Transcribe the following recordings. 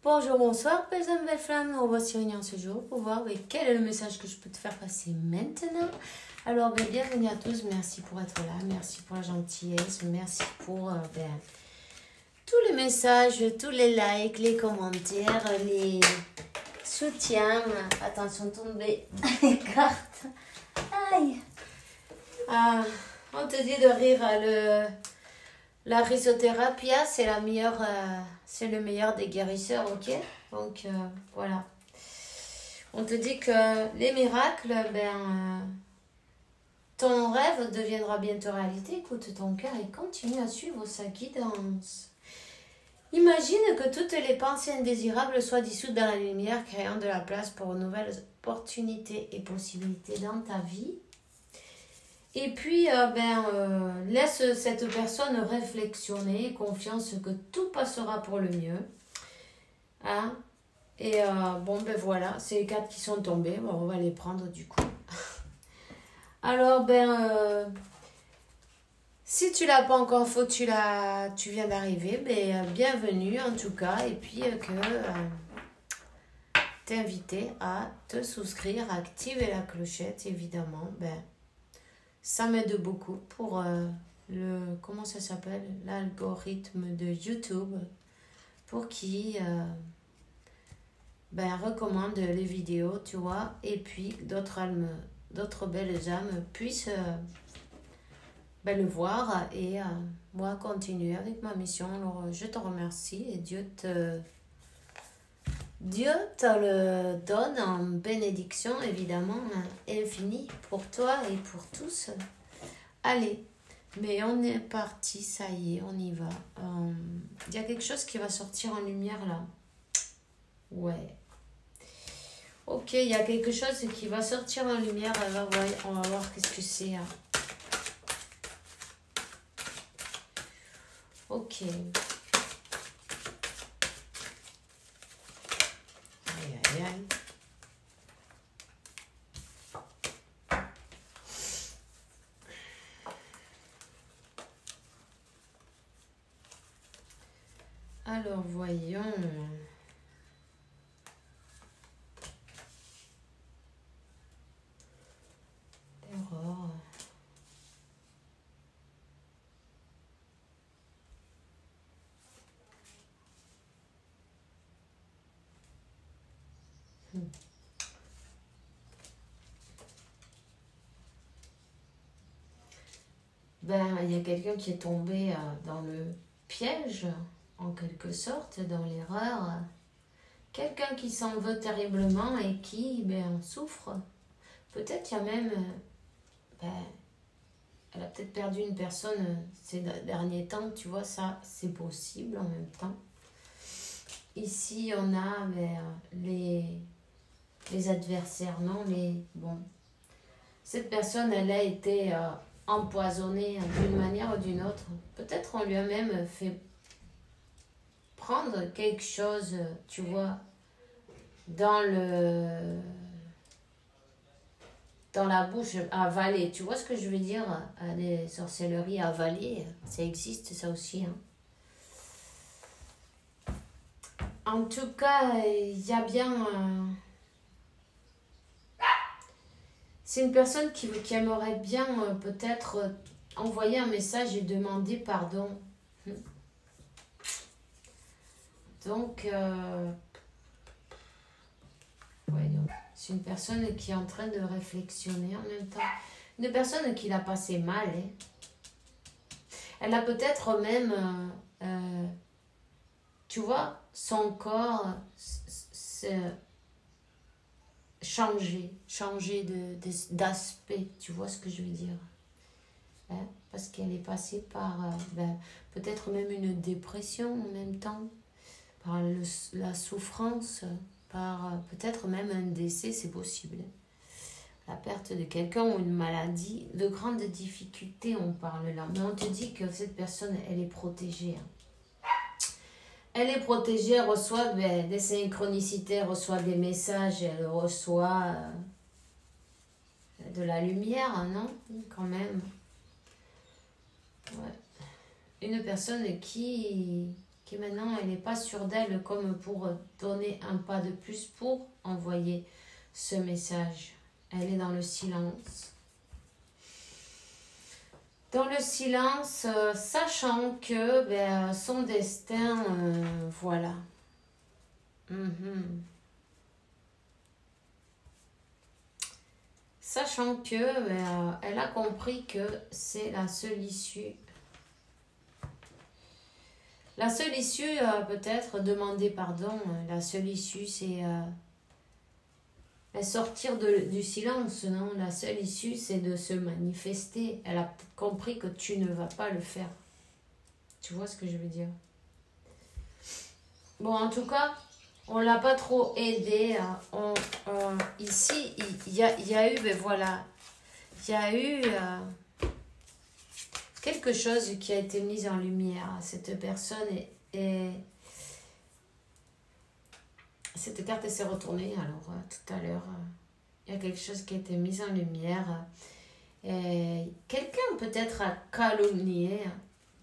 Bonjour, bonsoir, belles hommes, belles femmes. Nous revoici réunis ce jour pour voir quel est le message que je peux te faire passer maintenant. Alors, bienvenue à tous. Merci pour être là. Merci pour la gentillesse. Merci pour tous les messages, tous les likes, les commentaires, les soutiens. Attention, tomber les cartes. Aïe. On te dit de rire. La rhizothérapie, c'est la meilleure, c'est le meilleur des guérisseurs, ok? Donc, voilà. On te dit que les miracles, ton rêve deviendra bientôt réalité. Écoute ton cœur et continue à suivre sa guidance. Imagine que toutes les pensées indésirables soient dissoutes dans la lumière, créant de la place pour de nouvelles opportunités et possibilités dans ta vie. Et puis, laisse cette personne réflexionner, confiance que tout passera pour le mieux. Hein? Et voilà, c'est les cartes qui sont tombées. Bon, on va les prendre du coup. Alors, si tu l'as pas encore fait, tu viens d'arriver, bienvenue en tout cas. Et puis, t'es invité à te souscrire, à activer la clochette, évidemment. Ça m'aide beaucoup pour comment ça s'appelle, l'algorithme de YouTube, pour qui recommande les vidéos, tu vois, et puis d'autres belles âmes puissent le voir et moi continuer avec ma mission. Alors je te remercie et Dieu te le donne en bénédiction, évidemment, infinie pour toi et pour tous. Allez, mais on est parti, ça y est, on y va. Il y a quelque chose qui va sortir en lumière là. Ouais. Ok, il y a quelque chose qui va sortir en lumière. On va voir qu'est-ce que c'est. Hein. Ok. Aïe. Alors, voyons. Erreur. Il y a quelqu'un qui est tombé dans le piège, en quelque sorte, dans l'erreur. Quelqu'un qui s'en veut terriblement et qui souffre. Peut-être qu'il y a même... elle a peut-être perdu une personne ces derniers temps, tu vois, ça c'est possible en même temps. Ici, on a les adversaires, non, mais bon. Cette personne, elle a été empoisonnée d'une manière ou d'une autre. Peut-être on lui a même fait prendre quelque chose, tu vois, dans la bouche, avaler. Tu vois ce que je veux dire? Des sorcelleries avalées, ça existe ça aussi. Hein. En tout cas, il y a bien... c'est une personne qui aimerait bien peut-être envoyer un message et demander pardon. Donc, voyons. C'est une personne qui est en train de réflexionner en même temps. Une personne qui l'a passé mal. Hein. Elle a peut-être même, tu vois, son corps changer d'aspect. Tu vois ce que je veux dire? Hein? Parce qu'elle est passée par peut-être même une dépression en même temps, par la souffrance, par peut-être même un décès, c'est possible. La perte de quelqu'un ou une maladie, de grandes difficultés, on parle là. Mais on te dit que cette personne, elle est protégée. Hein. Elle est protégée, elle reçoit des synchronicités, elle reçoit des messages, elle reçoit de la lumière, hein, non? Quand même. Ouais. Une personne qui qui maintenant, elle n'est pas sûre d'elle comme pour donner un pas de plus pour envoyer ce message. Elle est dans le silence. Dans le silence, sachant que son destin, voilà. Sachant que elle a compris que c'est la seule issue. La seule issue, peut-être, demander pardon, la seule issue, c'est sortir du silence, non? La seule issue, c'est de se manifester. Elle a peut-être compris que tu ne vas pas le faire. Tu vois ce que je veux dire? Bon, en tout cas, on ne l'a pas trop aidé. Ici, il y a eu, voilà, il y a eu quelque chose qui a été mis en lumière. Cette personne est cette carte s'est retournée. Alors, tout à l'heure, il y a quelque chose qui a été mis en lumière. Quelqu'un peut-être a calomnié,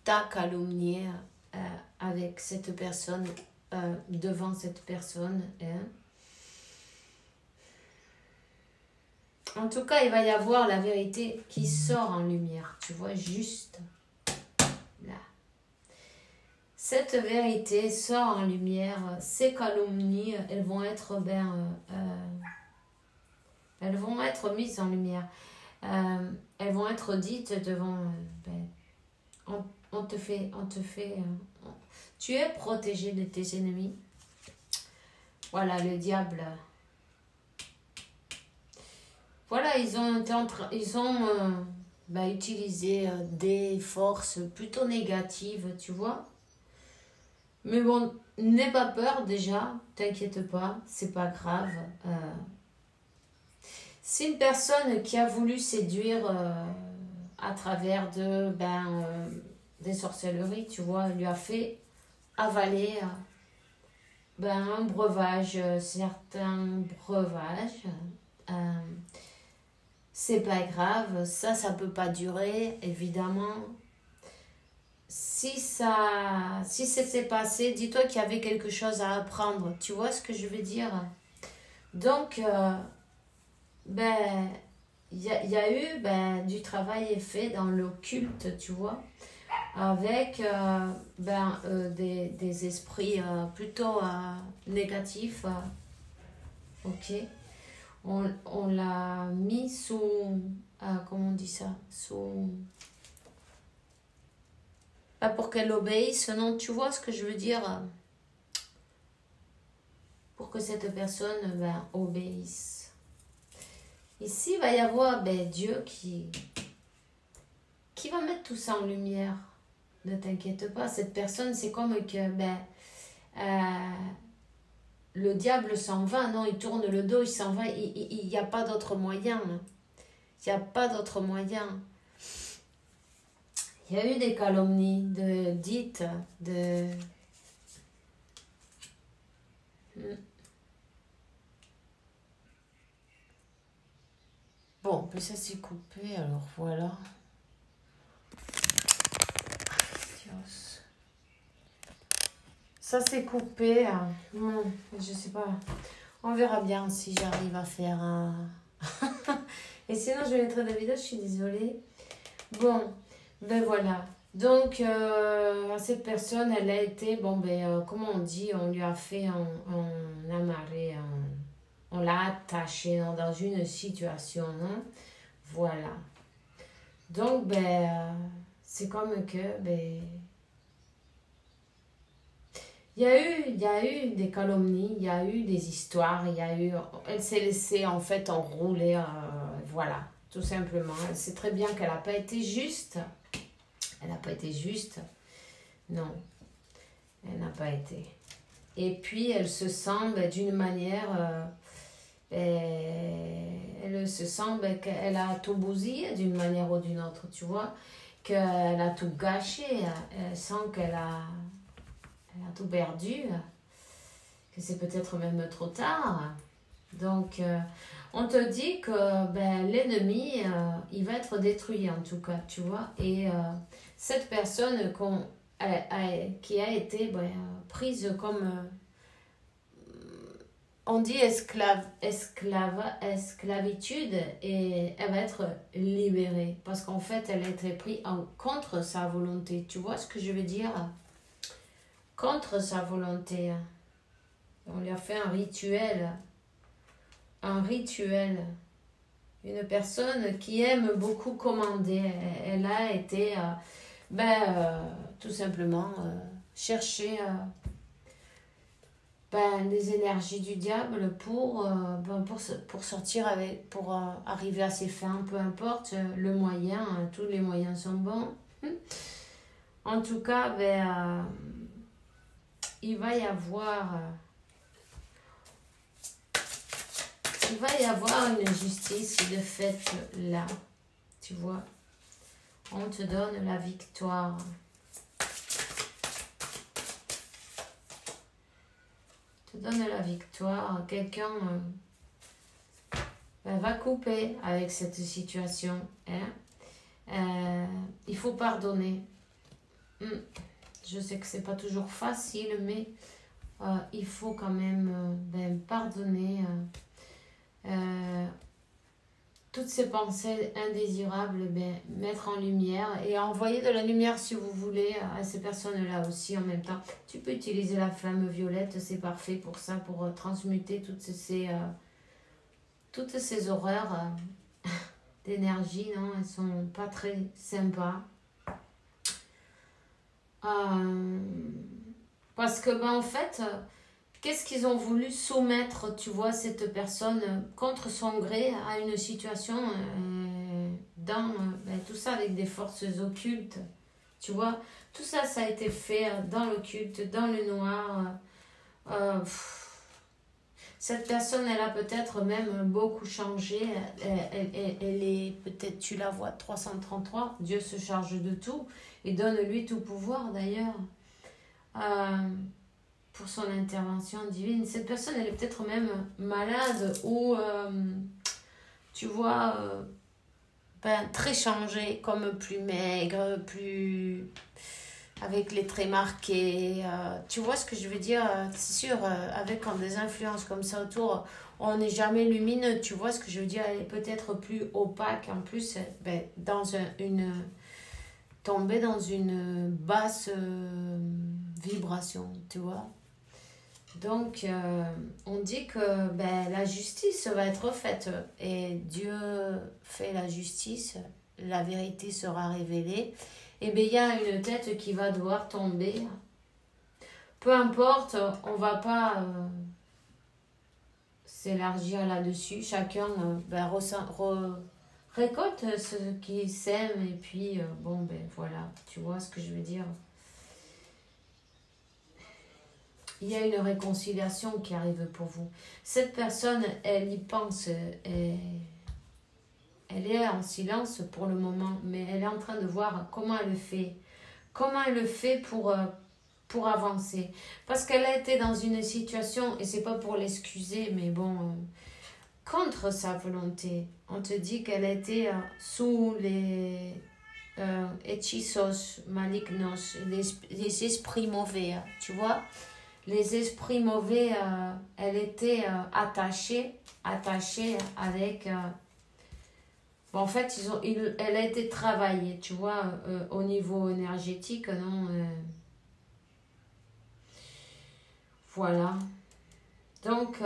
t'a calomnié avec cette personne, devant cette personne. En tout cas, il va y avoir la vérité qui sort en lumière. Tu vois, juste là. Cette vérité sort en lumière. Ces calomnies, elles vont être elles vont être mises en lumière. Elles vont être dites devant. On te fait. Tu es protégé de tes ennemis. Voilà, le diable. Voilà, ils ont utilisé des forces plutôt négatives, tu vois. Mais bon, n'aie pas peur déjà, t'inquiète pas, c'est pas grave. C'est une personne qui a voulu séduire à travers des sorcelleries, tu vois, elle lui a fait avaler un breuvage, certains breuvages. C'est pas grave, ça peut pas durer, évidemment. Si ça s'est passé, dis-toi qu'il y avait quelque chose à apprendre. Tu vois ce que je veux dire? Donc, il y a eu du travail fait dans l'occulte, tu vois, avec des esprits plutôt négatifs. Ok. On l'a mis sous... comment on dit ça? Sous... pour qu'elle obéisse, non, tu vois ce que je veux dire? Pour que cette personne obéisse. Ici, il va y avoir Dieu qui va mettre tout ça en lumière. Ne t'inquiète pas, cette personne, c'est comme que le diable s'en va, non, il tourne le dos, il s'en va, il n'y a pas d'autre moyen. Il n'y a pas d'autre moyen. Il y a eu des calomnies dites. Bon, puis ça s'est coupé, alors voilà. Ça s'est coupé. Je sais pas. On verra bien si j'arrive à faire un... Et sinon, je vais mettre des vidéos, je suis désolée. Bon, voilà. Donc, cette personne, elle a été, comment on dit, on lui a fait un amarré, on l'a attaché dans une situation, hein? Voilà. Donc, c'est comme que, il y a eu des calomnies, il y a eu des histoires, elle s'est laissée en fait enrouler, voilà, tout simplement. Elle sait très bien qu'elle n'a pas été juste. Elle n'a pas été juste. Non, elle n'a pas été. Et puis, elle se sent d'une manière... elle se sent qu'elle a tout bousillé d'une manière ou d'une autre, tu vois. Qu'elle a tout gâché. Elle sent qu'elle a tout perdu. Que c'est peut-être même trop tard. Donc, on te dit que l'ennemi, il va être détruit en tout cas, tu vois. Et cette personne, qui a été prise comme, on dit esclavitude, et elle va être libérée. Parce qu'en fait, elle a été prise contre sa volonté. Tu vois ce que je veux dire? Contre sa volonté. On lui a fait un rituel. Un rituel. Une personne qui aime beaucoup commander. Elle a été, tout simplement, chercher les énergies du diable pour sortir avec, pour arriver à ses fins. Peu importe le moyen, tous les moyens sont bons. En tout cas, il va y avoir... il va y avoir une justice de fait là, tu vois. On te donne la victoire. On te donne la victoire. Quelqu'un va couper avec cette situation. Il faut pardonner. Je sais que c'est pas toujours facile, mais il faut quand même pardonner. Toutes ces pensées indésirables, mettre en lumière et envoyer de la lumière si vous voulez à ces personnes-là aussi en même temps. Tu peux utiliser la flamme violette, c'est parfait pour ça, pour transmuter toutes ces horreurs d'énergie, non, elles sont pas très sympas. Parce que en fait... qu'est-ce qu'ils ont voulu soumettre, tu vois, cette personne contre son gré à une situation dans tout ça avec des forces occultes, tu vois. Tout ça, ça a été fait dans l'occulte, dans le noir. Cette personne, elle a peut-être même beaucoup changé. Elle est, peut-être, tu la vois, 333. Dieu se charge de tout et donne-lui tout pouvoir, d'ailleurs. Pour son intervention divine. Cette personne, elle est peut-être même malade ou, tu vois, très changée, comme plus maigre, plus... avec les traits marqués. Tu vois ce que je veux dire? C'est sûr, avec des influences comme ça autour, on n'est jamais lumineux. Tu vois ce que je veux dire? Elle est peut-être plus opaque. En plus, tomber dans une basse vibration, tu vois. Donc, on dit que la justice va être faite et Dieu fait la justice, la vérité sera révélée. Et il y a une tête qui va devoir tomber. Peu importe, on ne va pas s'élargir là-dessus. Chacun récolte ce qu'il sème et puis, voilà, tu vois ce que je veux dire. Il y a une réconciliation qui arrive pour vous. Cette personne, elle y pense, elle est en silence pour le moment, mais elle est en train de voir comment elle le fait. Comment elle le fait pour avancer. Parce qu'elle a été dans une situation, et c'est pas pour l'excuser, mais contre sa volonté. On te dit qu'elle a été sous les hechizos malignos, les esprits mauvais, tu vois. Les esprits mauvais, elle était attachée avec... en fait, elle a été travaillée, tu vois, au niveau énergétique, non voilà. Donc,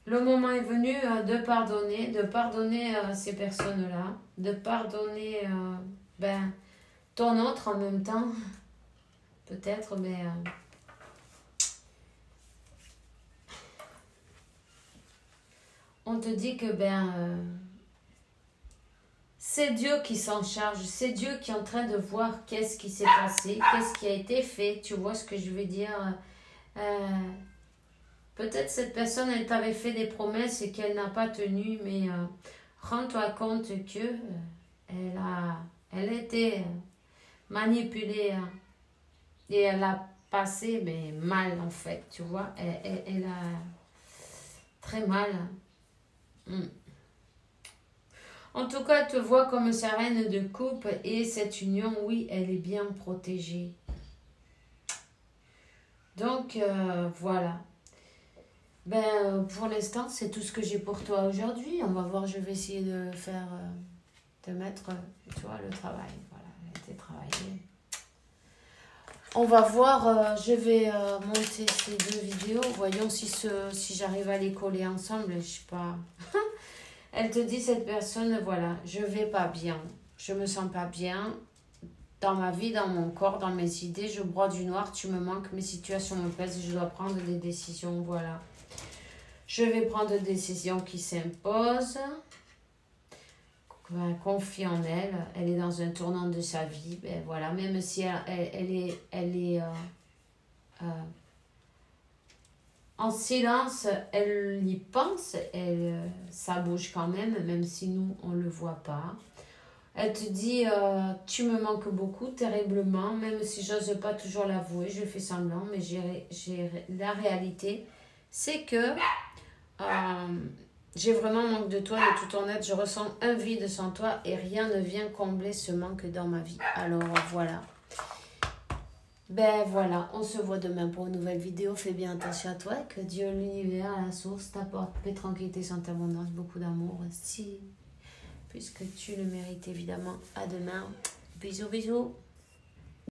le moment est venu de pardonner ces personnes-là, de pardonner ton autre en même temps, peut-être, mais... on te dit que c'est Dieu qui s'en charge, c'est Dieu qui est en train de voir qu'est-ce qui s'est passé, qu'est-ce qui a été fait, tu vois ce que je veux dire. Peut-être cette personne, elle t'avait fait des promesses et qu'elle n'a pas tenu, mais rends-toi compte que elle a été manipulée et elle a passé mal en fait, tu vois. Elle a très mal. En tout cas, elle te voit comme sa reine de coupe et cette union, oui, elle est bien protégée. Donc, voilà. Ben, pour l'instant, c'est tout ce que j'ai pour toi aujourd'hui. On va voir, je vais essayer de faire, de mettre, tu vois, le travail. Voilà, j'ai été travaillé. On va voir, je vais monter ces deux vidéos. Voyons si j'arrive à les coller ensemble. Je sais pas. Elle te dit, cette personne, voilà, je vais pas bien. Je me sens pas bien. Dans ma vie, dans mon corps, dans mes idées, je broie du noir, tu me manques, mes situations me pèsent, je dois prendre des décisions, voilà. Je vais prendre des décisions qui s'imposent. Confie en elle, elle est dans un tournant de sa vie, ben voilà, même si elle est en silence, elle y pense, ça bouge quand même si nous, on ne le voit pas. Elle te dit, tu me manques beaucoup, terriblement, même si j'ose pas toujours l'avouer, je fais semblant, mais la réalité, c'est que j'ai vraiment manque de toi, de tout honnête, je ressens un vide sans toi et rien ne vient combler ce manque dans ma vie. Alors voilà. Ben voilà, on se voit demain pour une nouvelle vidéo. Fais bien attention à toi, que Dieu, l'univers, la source t'apporte paix, tranquillité, santé, abondance, beaucoup d'amour. Si, puisque tu le mérites évidemment. À demain. Bisous, bisous.